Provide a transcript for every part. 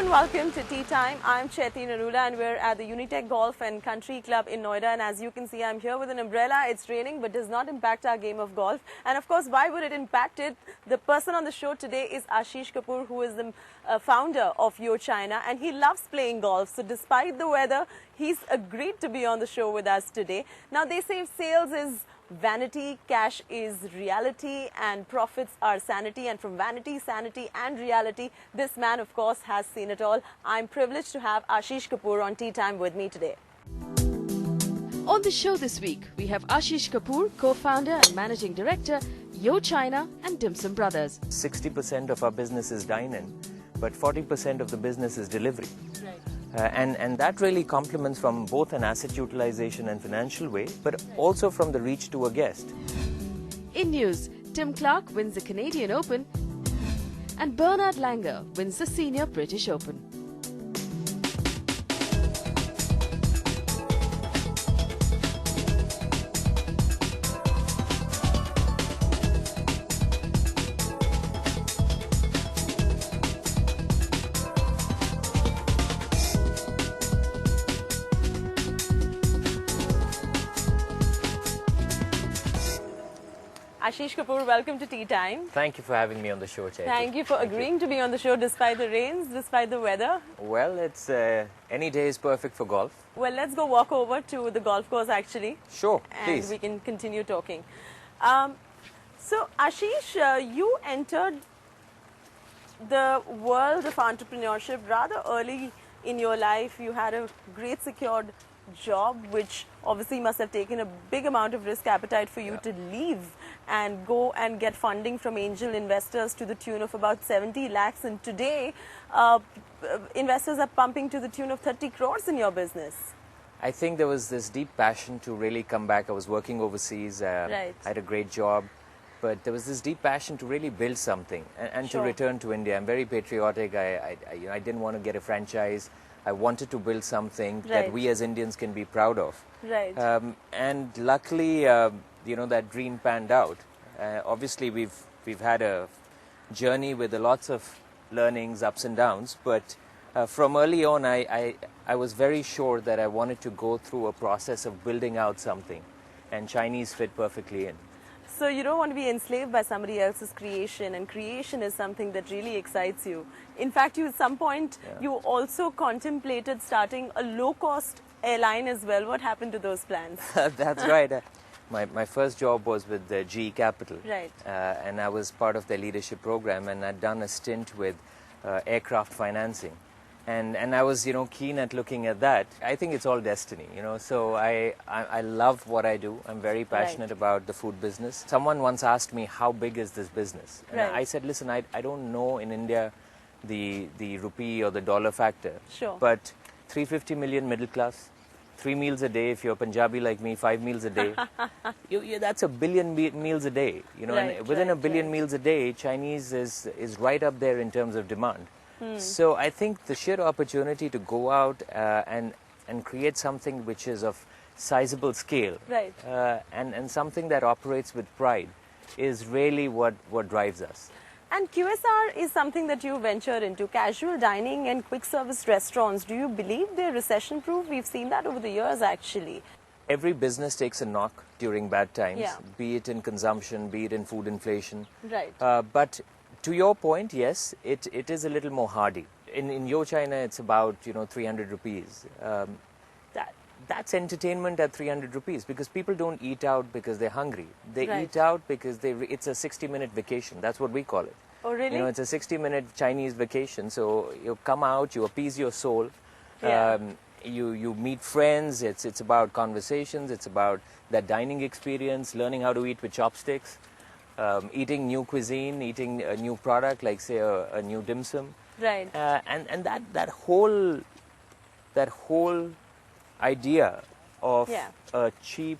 and welcome to Tea Time. I'm Chetty Narula and we're at the Unitech Golf and Country Club in Noida, and as you can see I'm here with an umbrella. It's raining but does not impact our game of golf, and of course why would it impact it? The person on the show today is Ashish Kapur, who is the founder of Yo China, and he loves playing golf. So despite the weather, he's agreed to be on the show with us today. Now they say sales is vanity, cash is reality, and profits are sanity. And from vanity, sanity and reality, this man of course has seen it all. I'm privileged to have Ashish Kapur on Tea Time with me today. On the show this week, we have Ashish Kapur, co-founder and managing director, Yo China and Dimsumbros. 60% of our business is dine-in, but 40% of the business is delivery. Right. And that really complements from both an asset utilization and financial way, but also from the reach to a guest. In news, Tim Clark wins the Canadian Open and Bernard Langer wins the Senior British Open. Ashish Kapur, welcome to Tea Time. Thank you for having me on the show, Chetty. Thank you for agreeing to be on the show despite the rains, despite the weather. Well, it's any day is perfect for golf. Well, let's go walk over to the golf course actually. Sure, And please. we can continue talking. So Ashish, you entered the world of entrepreneurship rather early in your life. You had a great secured job, which obviously must have taken a big amount of risk appetite for you to leave and go and get funding from angel investors to the tune of about 70 lakhs. And today, investors are pumping to the tune of 30 crores in your business. I think there was this deep passion to really come back. I was working overseas. Right. I had a great job. But there was this deep passion to really build something and Sure. to return to India. I'm very patriotic. I didn't want to get a franchise. I wanted to build something Right. that we as Indians can be proud of. Right. And luckily, that dream panned out. Obviously, we've had a journey with lots of learnings, ups and downs. But from early on, I was very sure that I wanted to go through a process of building out something, and Chinese fit perfectly in. So you don't want to be enslaved by somebody else's creation, and creation is something that really excites you. In fact, you at some point, you also contemplated starting a low-cost airline as well. What happened to those plans? That's right. My first job was with the GE Capital. Right. And I was part of their leadership program, and I'd done a stint with aircraft financing. And I was, keen at looking at that. I think it's all destiny, So I love what I do. I'm very passionate about the food business. Someone once asked me, how big is this business? And Right. I said, listen, I don't know in India the rupee or the dollar factor. Sure. But 350 million middle class, 3 meals a day. If you're Punjabi like me, 5 meals a day. That's a billion meals a day. Right, and within a right, billion right. meals a day, Chinese is right up there in terms of demand. So I think the sheer opportunity to go out and create something which is of sizable scale, Right. and something that operates with pride is really what drives us. And QSR is something that you ventured into, casual dining and quick service restaurants. Do you believe they're recession proof? We've seen that over the years actually. Every business takes a knock during bad times, Yeah. be it in consumption, be it in food inflation. Right. But to your point, yes, it is a little more hardy. In Yo China, it's about 300 rupees. That's entertainment at 300 rupees because people don't eat out because they're hungry. They Right. eat out because it's a 60-minute vacation. That's what we call it. Oh, really? It's a 60-minute Chinese vacation. So you come out, you appease your soul. Yeah. You meet friends. It's about conversations. It's about that dining experience, learning how to eat with chopsticks. Eating new cuisine, eating a new product like say a new dim sum, Right. and that whole idea of Yeah. a cheap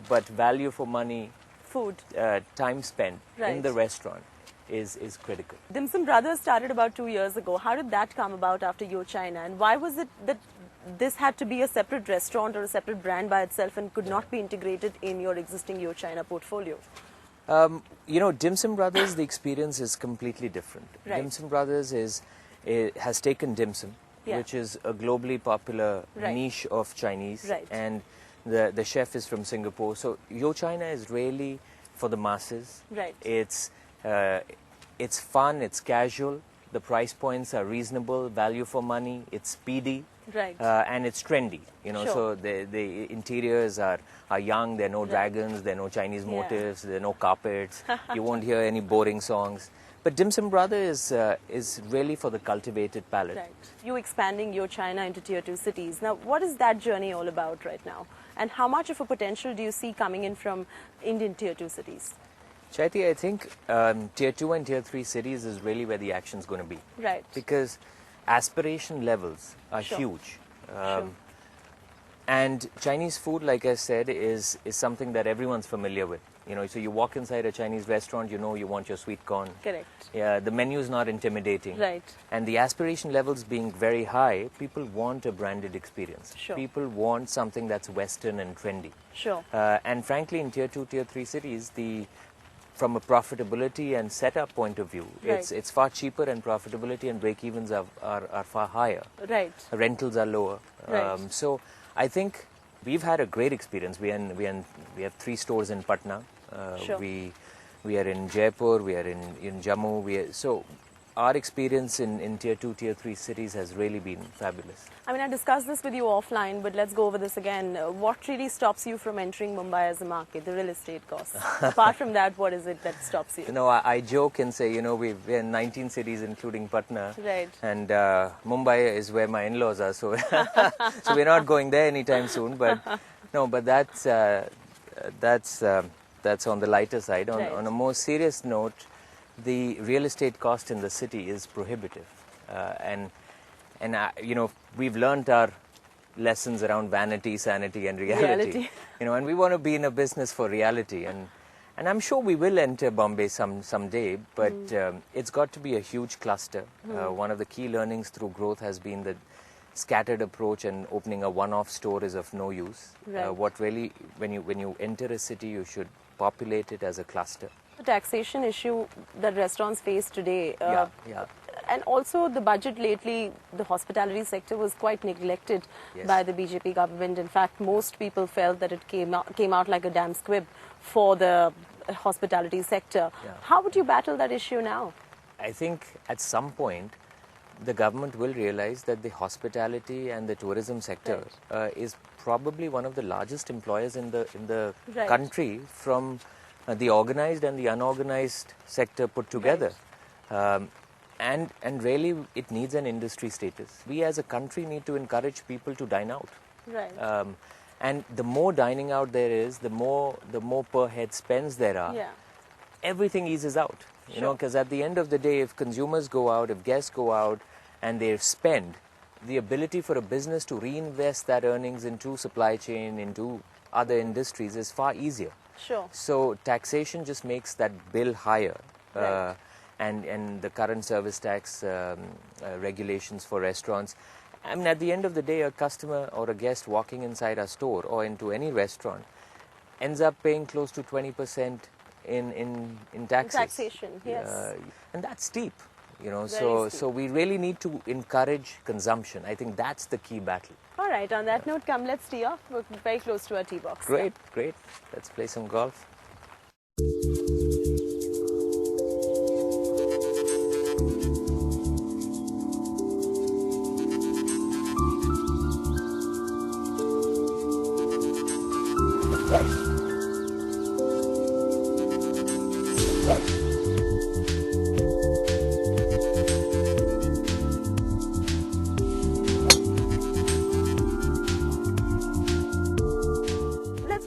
but value for money Food. time spent Right. in the restaurant is critical. Dimsumbros started about 2 years ago. How did that come about after Yo China, and why was it that this had to be a separate restaurant or a separate brand by itself and could not be integrated in your existing Yo China portfolio? Dimsum Brothers, the experience is completely different. Right. Dimsum Brothers is has taken dim sum, which is a globally popular niche of Chinese, and the chef is from Singapore. So Yo China is really for the masses. It's fun, it's casual, the price points are reasonable, value for money, it's speedy, and it's trendy. So the interiors are young. There are no dragons, there are no Chinese motifs, there are no carpets. You won't hear any boring songs. But Dim Sum Brother is really for the cultivated palate. You expanding Yo China into tier 2 cities. Now, what is that journey all about right now? And how much of a potential do you see coming in from Indian tier 2 cities? Chaiti, I think tier 2 and tier 3 cities is really where the action's going to be. Because aspiration levels are huge. And Chinese food, like I said, is something that everyone's familiar with. So you walk inside a Chinese restaurant, you want your sweet corn. Yeah, the menu is not intimidating. And the aspiration levels being very high, people want a branded experience. People want something that's Western and trendy. And frankly, in tier 2, tier 3 cities, from a profitability and setup point of view, it's far cheaper, and profitability and break-evens are far higher. Rentals are lower. So I think we've had a great experience. We have 3 stores in Patna. We are in Jaipur. We are in Jammu. So our experience in tier 2, tier 3 cities has really been fabulous. I mean, I discussed this with you offline, but let's go over this again. What really stops you from entering Mumbai as a market? The real estate costs. Apart from that, what is it that stops you? I joke and say, we're in 19 cities, including Patna. And Mumbai is where my in-laws are, so so we're not going there anytime soon. But that's on the lighter side. On a more serious note, the real estate cost in the city is prohibitive, and we've learned our lessons around vanity, sanity, and reality. And we want to be in a business for reality, and I'm sure we will enter Bombay someday, but it's got to be a huge cluster. One of the key learnings through growth has been the scattered approach, and opening a one-off store is of no use. What really, when you enter a city, you should populate it as a cluster. The taxation issue that restaurants face today, and also the budget lately, the hospitality sector was quite neglected by the BJP government. In fact, most people felt that it came out like a damn squib for the hospitality sector. How would you battle that issue now? I think at some point the government will realize that the hospitality and the tourism sector is probably one of the largest employers in the country, from the organized and the unorganized sector put together. And really it needs an industry status. We as a country need to encourage people to dine out. And the more dining out there is, the more per head spends there are, everything eases out. Because at the end of the day, if consumers go out, if guests go out and they spend, the ability for a business to reinvest that earnings into supply chain, into other industries is far easier. So taxation just makes that bill higher. And the current service tax regulations for restaurants. I mean, at the end of the day, a customer or a guest walking inside a store or into any restaurant ends up paying close to 20% in taxes. Taxation, and that's steep, so we really need to encourage consumption. I think that's the key battle. All right, on that note, come, let's tee off. We're very close to our tee box. Great. Let's play some golf.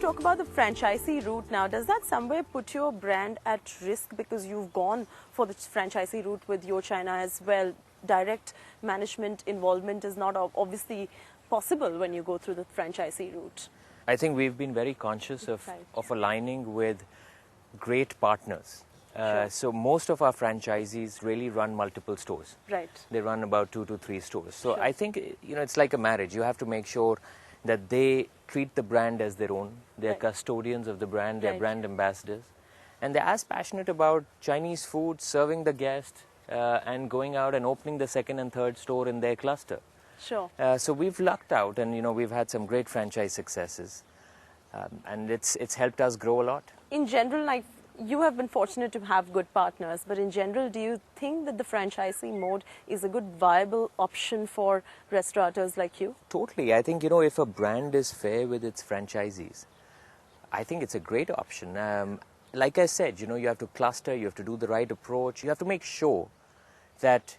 Talk about the franchisee route now. Does that somewhere put your brand at risk, because you've gone for the franchisee route with Yo China as well? Direct management involvement is not obviously possible when you go through the franchisee route. I think we've been very conscious of aligning with great partners. So most of our franchisees really run multiple stores. They run about 2 to 3 stores. So I think, it's like a marriage. You have to make sure that they treat the brand as their own. They're custodians of the brand, they're brand ambassadors. And they're as passionate about Chinese food, serving the guest, and going out and opening the second and third store in their cluster. Sure. So we've lucked out, and we've had some great franchise successes, and it's helped us grow a lot. In general, like, you have been fortunate to have good partners, but in general, do you think that the franchisee mode is a good viable option for restaurateurs like you? Totally. I think, if a brand is fair with its franchisees, I think it's a great option. Like I said, you have to cluster, you have to do the right approach, you have to make sure that,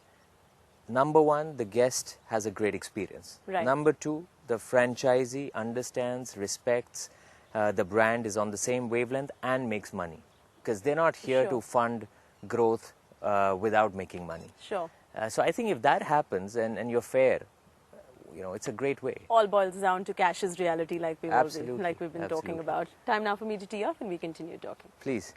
number one, the guest has a great experience. Right. Number two, the franchisee understands, respects, the brand is on the same wavelength and makes money. Because they're not here Sure. to fund growth without making money. Sure. So I think if that happens and you're fair, it's a great way. All boils down to cash is reality, like we've been Absolutely. talking about. Time now for me to tee off and we continue talking. Please.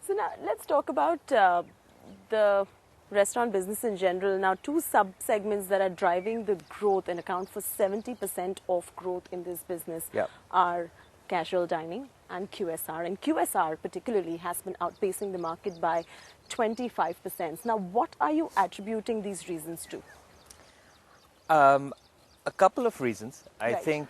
So now let's talk about the restaurant business in general. Now, two sub-segments that are driving the growth and account for 70% of growth in this business Yep. are casual dining and QSR. And QSR particularly has been outpacing the market by 25%. Now, what are you attributing these reasons to? A couple of reasons. I Right. think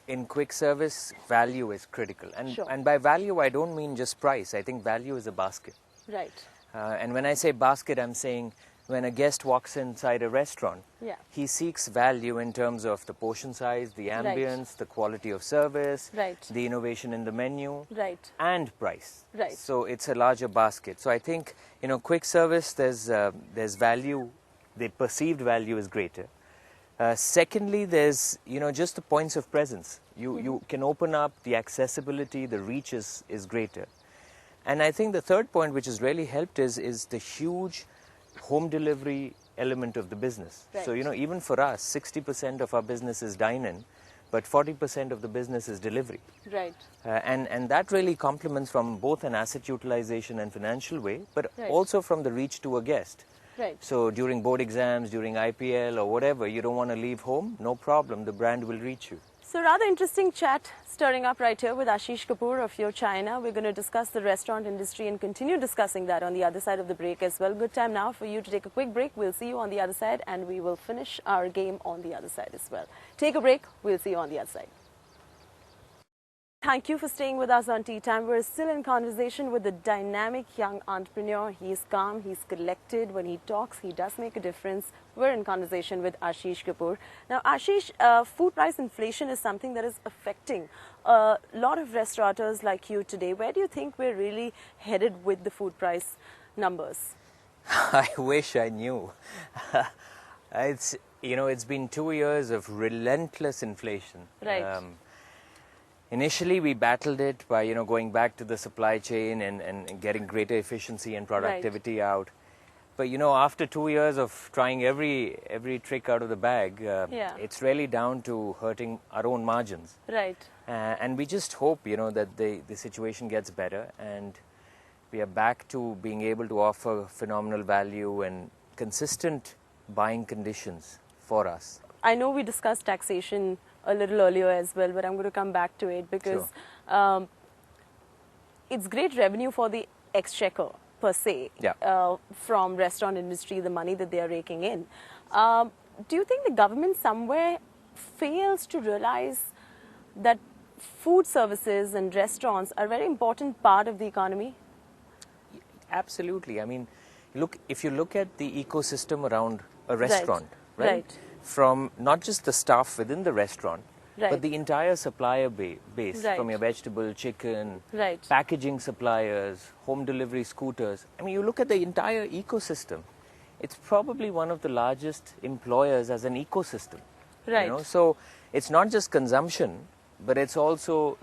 in quick service, value is critical. Sure. And by value, I don't mean just price. I think value is a basket. Right. And when I say basket, I'm saying when a guest walks inside a restaurant, Yeah. he seeks value in terms of the portion size, the ambience, the quality of service, Right. the innovation in the menu, Right. and price. Right. So it's a larger basket. So I think, quick service, there's value, the perceived value is greater. Secondly, there's, just the points of presence. You can open up, the accessibility, the reach is greater. And I think the third point which has really helped is the huge home delivery element of the business. Right. So, even for us, 60% of our business is dine-in, but 40% of the business is delivery. Right. And that really complements from both an asset utilization and financial way, but Right. also from the reach to a guest. Right. So during board exams, during IPL or whatever, you don't want to leave home, no problem, the brand will reach you. So rather interesting chat stirring up right here with Ashish Kapur of Yo China. We're going to discuss the restaurant industry and continue discussing that on the other side of the break as well. Good time now for you to take a quick break. We'll see you on the other side and we will finish our game on the other side as well. Take a break. We'll see you on the other side. Thank you for staying with us on Tea Time. We're still in conversation with the dynamic young entrepreneur. He's calm, he's collected. When he talks, he does make a difference. We're in conversation with Ashish Kapur. Now, Ashish, food price inflation is something that is affecting a lot of restaurateurs like you today. Where do you think we're really headed with the food price numbers? I wish I knew. It's been 2 years of relentless inflation. Right. Initially, we battled it by, going back to the supply chain and getting greater efficiency and productivity out. But, after 2 years of trying every trick out of the bag, it's really down to hurting our own margins. Right. And we just hope, that the situation gets better and we are back to being able to offer phenomenal value and consistent buying conditions for us. I know we discussed taxation a little earlier as well, but I'm going to come back to it because it's great revenue for the exchequer per se from restaurant industry, the money that they are raking in. Do you think the government somewhere fails to realize that food services and restaurants are a very important part of the economy? Absolutely. I mean, if you look at the ecosystem around a restaurant, right? From not just the staff within the restaurant, but the entire supplier base, from your vegetable, chicken, packaging suppliers, home delivery scooters. I mean, you look at the entire ecosystem, it's probably one of the largest employers as an ecosystem. Right. So it's not just consumption, but it's also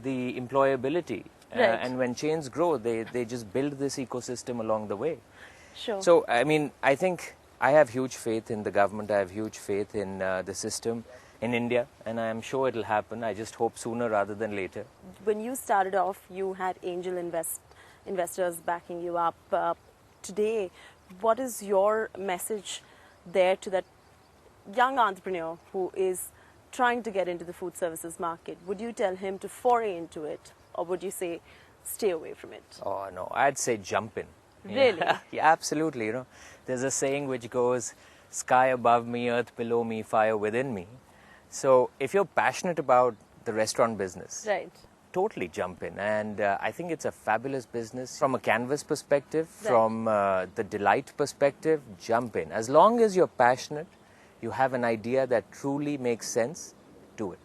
the employability. And when chains grow, they just build this ecosystem along the way. Sure. So, I mean, I think I have huge faith in the government. I have huge faith in the system. in India, and I am sure it'll happen. I just hope sooner rather than later. When you started off, you had angel investors backing you up. Today, what is your message there to that young entrepreneur who is trying to get into the food services market? Would you tell him to foray into it, or would you say stay away from it? Oh no, I'd say jump in. Really? Yeah, absolutely. There's a saying which goes, sky above me, earth below me, fire within me. So if you're passionate about the restaurant business, Right. totally jump in. And I think it's a fabulous business from a canvas perspective, Right. from the delight perspective, jump in. As long as you're passionate, you have an idea that truly makes sense, do it.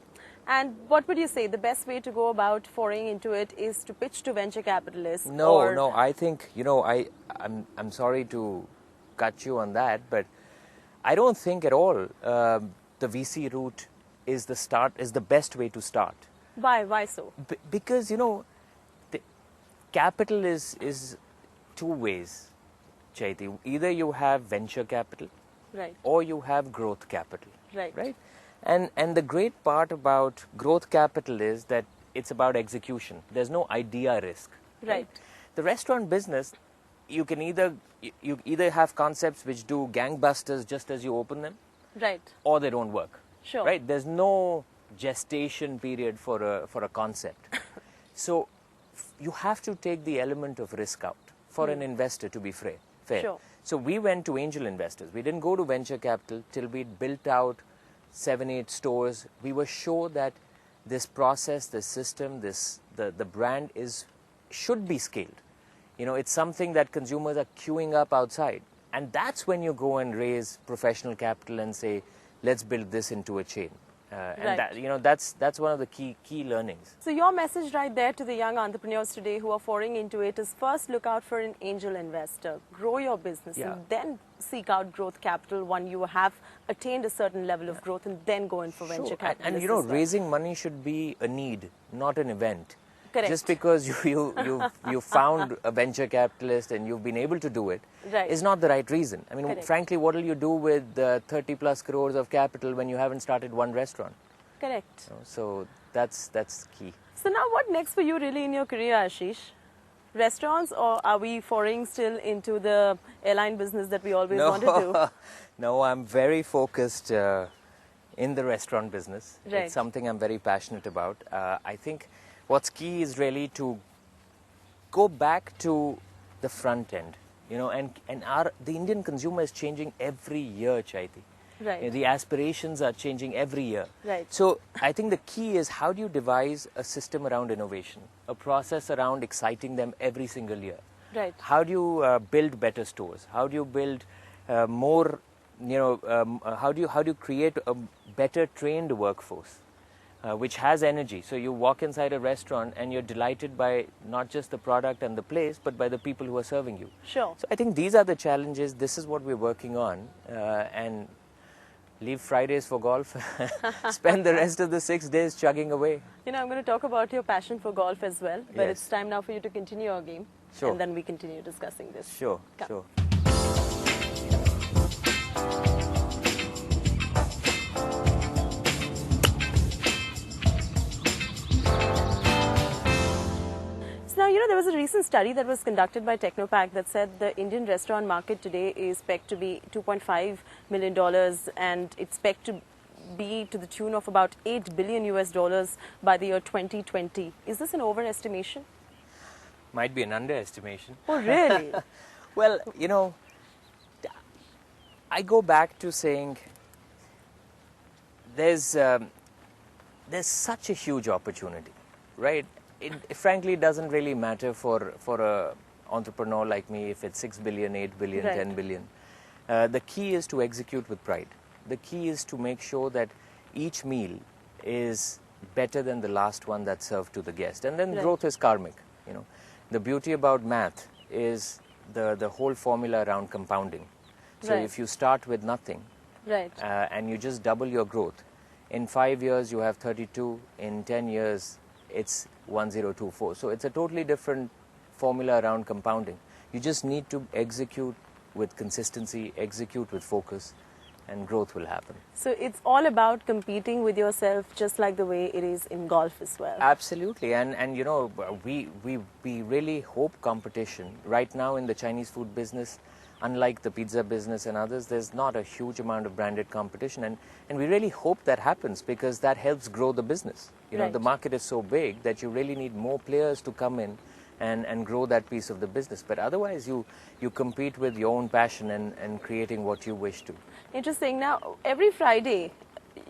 And what would you say the best way to go about foraying into it is to pitch to venture capitalists? No, I think, I'm sorry to cut you on that, but I don't think at all the VC route is the best way to start. Why so? Because, the capital is two ways, Chaiti. Either you have venture capital, Right. or you have growth capital. Right. And the great part about growth capital is that it's about execution. There's no idea risk. Right. The restaurant business, you can either have concepts which do gangbusters just as you open them, Right. or they don't work. Sure. Right? There's no gestation period for a concept. So you have to take the element of risk out for an investor to be fair. Sure. So we went to angel investors. We didn't go to venture capital till we'd built out 7-8 stores. We were sure that this process, this system, the brand should be scaled. It's something that consumers are queuing up outside. And that's when you go and raise professional capital and say, let's build this into a chain. And Right. that's one of the key learnings. So your message right there to the young entrepreneurs today who are foraying into it is first look out for an angel investor, grow your business, Yeah. and then seek out growth capital when you have attained a certain level of growth, and then go in for venture Sure. capital. And raising money should be a need, not an event. Correct. Just because you found a venture capitalist and you've been able to do it Right. is not the right reason. I mean, Correct. frankly, what will you do with 30 plus crores of capital when you haven't started one restaurant? Correct. So that's key. So now what next for you really in your career, Ashish? Restaurants, or are we foraying still into the airline business that we always wanted to? No, I'm very focused in the restaurant business. Right. It's something I'm very passionate about. I think what's key is really to go back to the front end, and the Indian consumer is changing every year, Chaiti. Right. The aspirations are changing every year. Right. So I think the key is how do you devise a system around innovation, a process around exciting them every single year. Right. How do you build better stores? How do you build more, how do you create a better trained workforce, which has energy? So you walk inside a restaurant and you're delighted by not just the product and the place, but by the people who are serving you. Sure. So I think these are the challenges. This is what we're working on, and leave Fridays for golf. Spend the rest of the 6 days chugging away. I'm going to talk about your passion for golf as well, but Yes. it's time now for you to continue your game. Sure. And then we continue discussing this. Sure, Come. sure. So now, there was a recent study that was conducted by Technopack that said the Indian restaurant market today is pegged to be $2.5 million, and it's pegged to be to the tune of about $8 billion US by the year 2020. Is this an overestimation? Might be an underestimation. Oh, really? Well, I go back to saying there's such a huge opportunity, right? It frankly doesn't really matter for a entrepreneur like me if it's 6 billion, 8 billion, Right. 10 billion. The key is to execute with pride. The key is to make sure that each meal is better than the last one that's served to the guest. And then Right. growth is karmic. The beauty about math is the whole formula around compounding. So Right. if you start with nothing, Right. and you just double your growth, in 5 years you have 32, in 10 years it's 1024. So it's a totally different formula around compounding. You just need to execute with consistency, execute with focus, and growth will happen. So it's all about competing with yourself, just like the way it is in golf as well. Absolutely, and you know, we really hope competition. Right now in the Chinese food business, unlike the pizza business and others, there's not a huge amount of branded competition, and we really hope that happens because that helps grow the business. You know, Right. the market is so big that you really need more players to come in and grow that piece of the business. But otherwise, you compete with your own passion and creating what you wish to. Interesting. Now, every Friday,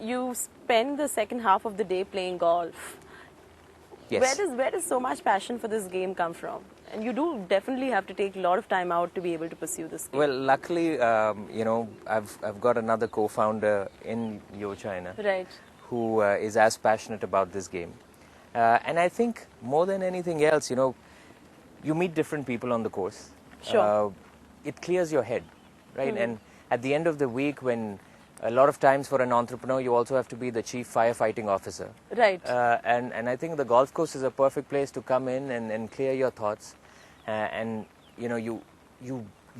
you spend the second half of the day playing golf. Yes. Where does so much passion for this game come from? And you do definitely have to take a lot of time out to be able to pursue this game. Well, luckily, you know, I've got another co-founder in Yo China Right. who is as passionate about this game. And I think more than anything else, you know, you meet different people on the course. Sure. It clears your head, right? And at the end of the week, when a lot of times for an entrepreneur, you also have to be the chief firefighting officer. Right. And I think the golf course is a perfect place to come in and clear your thoughts. And, you know, you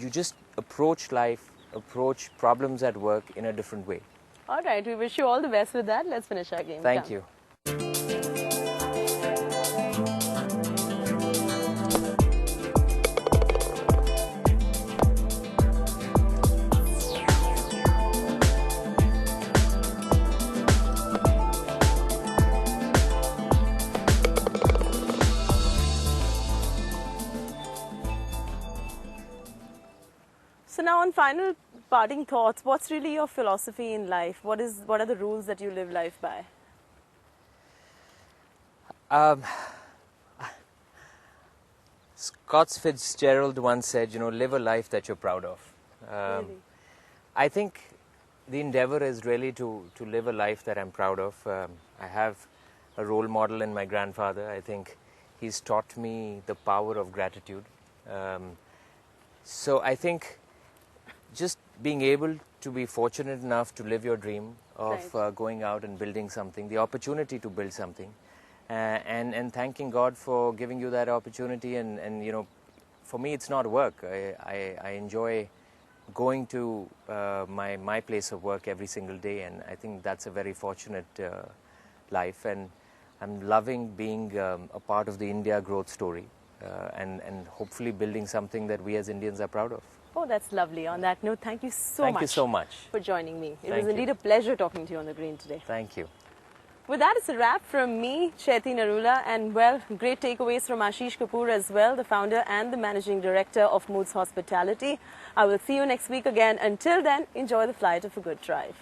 just approach life, approach problems at work in a different way. All right. We wish you all the best with that. Let's finish our game. Thank Come. you. So now, on final parting thoughts, what's really your philosophy in life? What are the rules that you live life by? Scott Fitzgerald once said, you know, live a life that you're proud of. Really? I think the endeavor is really to live a life that I'm proud of. I have a role model in my grandfather. I think he's taught me the power of gratitude. So I think just being able to be fortunate enough to live your dream of Right. going out and building something, the opportunity to build something, and thanking God for giving you that opportunity. And you know, for me, it's not work. I enjoy going to my place of work every single day, and I think that's a very fortunate life. And I'm loving being a part of the India growth story, and hopefully building something that we as Indians are proud of. Oh, that's lovely. On that note, thank you so much. Thank you so much. For joining me. It Thank was you. indeed a pleasure talking to you on the green today. Thank you. With that, it's a wrap from me, Chaiti Narula, and well, great takeaways from Ashish Kapur as well, the founder and the managing director of Moods Hospitality. I will see you next week again. Until then, enjoy the flight of a good drive.